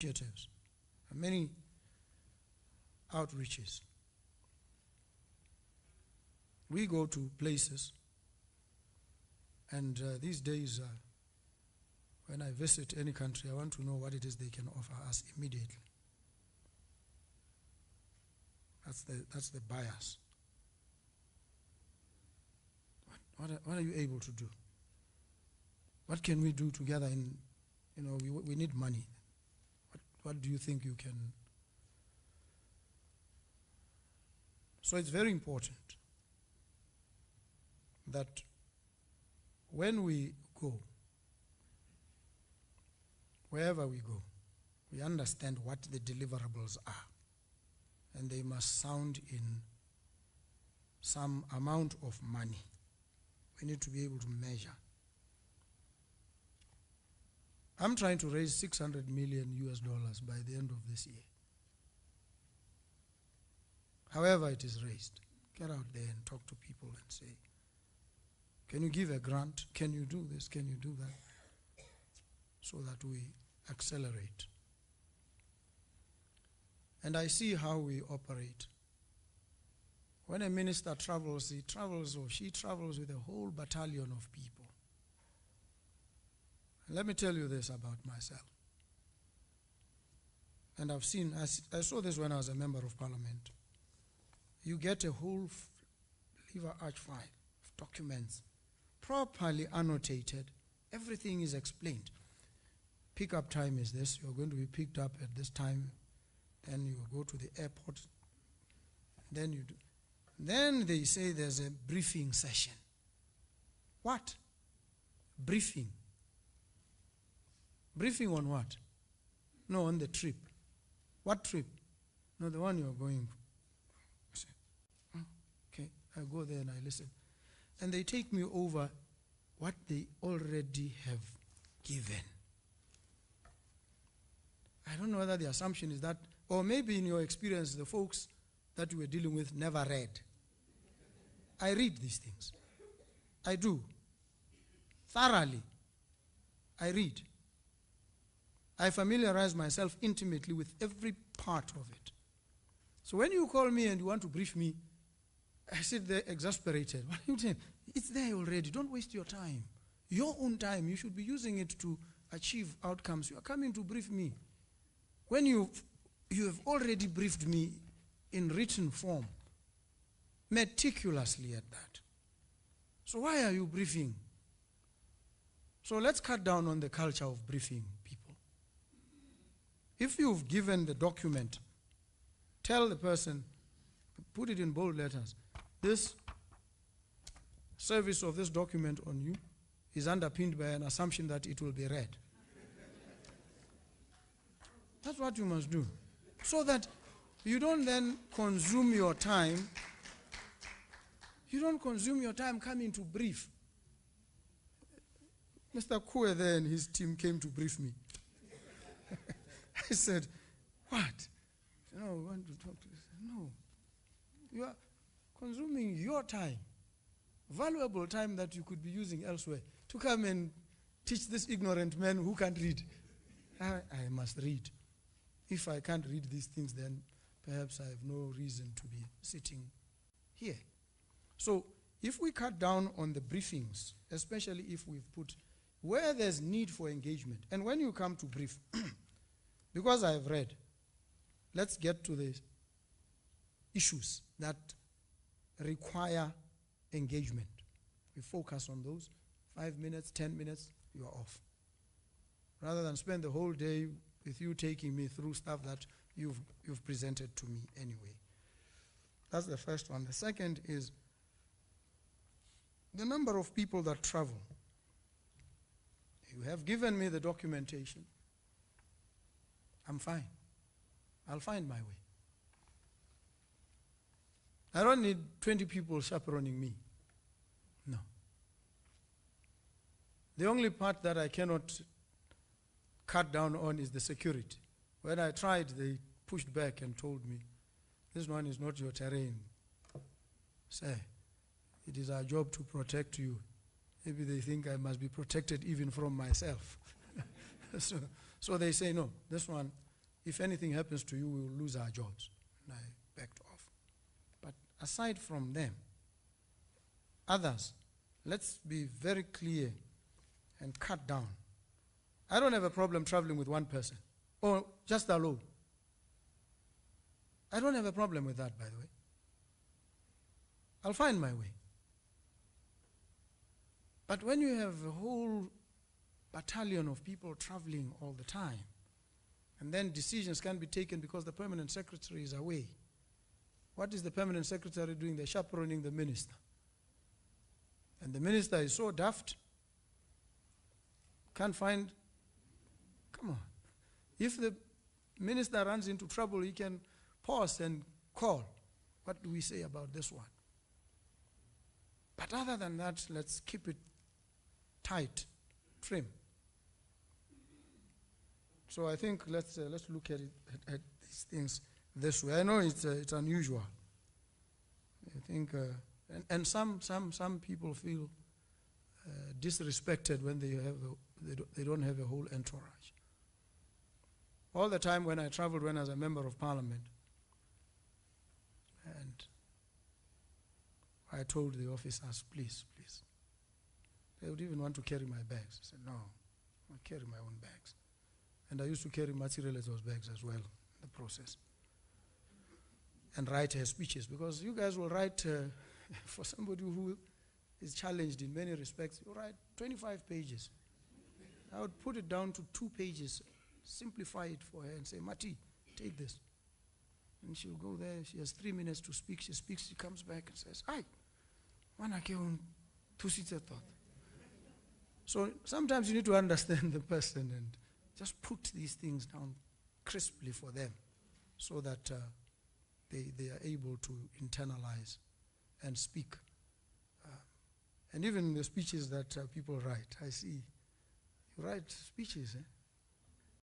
initiatives, many outreaches. We go to places, and these days, when I visit any country, I want to know what it is they can offer us immediately. That's the bias. What are you able to do? What can we do together? We need money. What do you think you can? So it's very important that when we go, wherever we go, we understand what the deliverables are. And they must sound in some amount of money. We need to be able to measure. I'm trying to raise $600 million by the end of this year. However it is raised, get out there and talk to people and say, can you give a grant? Can you do this? Can you do that? So that we accelerate. And I see how we operate. When a minister travels, he travels or she travels with a whole battalion of people. And let me tell you this about myself. And I saw this when I was a member of parliament. You get a whole liver arch file of documents, properly annotated. Everything is explained. Pickup time is this. You're going to be picked up at this time. Then you go to the airport. Then you do. Then they say there's a briefing session. What? Briefing. Briefing on what? No, on the trip. What trip? No, the one you're going for. I say, oh, okay, I go there and I listen. And they take me over what they already have given. I don't know whether the assumption is that, or maybe in your experience, the folks that you were dealing with never read. I read these things. I do. Thoroughly. I read. I familiarize myself intimately with every part of it. So when you call me and you want to brief me, I sit there exasperated. What are you saying? It's there already. Don't waste your time. Your own time. You should be using it to achieve outcomes. You are coming to brief me. When you have already briefed me in written form, meticulously at that. So why are you briefing? So let's cut down on the culture of briefing people. If you've given the document, tell the person, put it in bold letters, this service of this document on you is underpinned by an assumption that it will be read. That's what you must do. So that you don't then consume your time. You don't consume your time coming to brief. Mr. Kue there and his team came to brief me. I said, what? No, we want to talk to you. No. You are consuming your time, valuable time that you could be using elsewhere, to come and teach this ignorant man who can't read. I must read. If I can't read these things, then perhaps I have no reason to be sitting here. So if we cut down on the briefings, especially if we've put where there's need for engagement, and when you come to brief, because I've read, let's get to the issues that require engagement. We focus on those. 5 minutes, 10 minutes, you are off. Rather than spend the whole day with you taking me through stuff that you've presented to me anyway. That's the first one. The second is the number of people that travel. You have given me the documentation. I'm fine. I'll find my way. I don't need 20 people chaperoning me. No. The only part that I cannot cut down on is the security. When I tried, they pushed back and told me, this one is not your terrain. Sir, it is our job to protect you. Maybe they think I must be protected even from myself. So they say, no, this one, if anything happens to you, we will lose our jobs. And I backed off. But aside from them, others, let's be very clear and cut down. I don't have a problem traveling with one person or just alone. I don't have a problem with that, by the way. I'll find my way. But when you have a whole battalion of people traveling all the time, and then decisions can't be taken because the permanent secretary is away, what is the permanent secretary doing? They're chaperoning the minister. And the minister is so daft, can't find, come on. If the minister runs into trouble, he can pause and call. What do we say about this one? But other than that, let's keep it tight, trim. So I think let's look at it at these things this way. I know it's unusual. I think, and some people feel disrespected when they don't have a whole entourage. All the time when I traveled, when I was a member of parliament, and I told the officers, please. They would even want to carry my bags. I said, no, I carry my own bags. And I used to carry Matsirelezo's bags as well in the process. And write her speeches, because you guys will write, for somebody who is challenged in many respects, you write 25 pages. I would put it down to 2 pages, simplify it for her and say, Mati, take this. And she'll go there, she has 3 minutes to speak, she speaks, she comes back and says, "Ai, manake un tusitse thought." So sometimes you need to understand the person and just put these things down crisply for them so that they are able to internalize and speak. And even the speeches that people write, I see, you write speeches,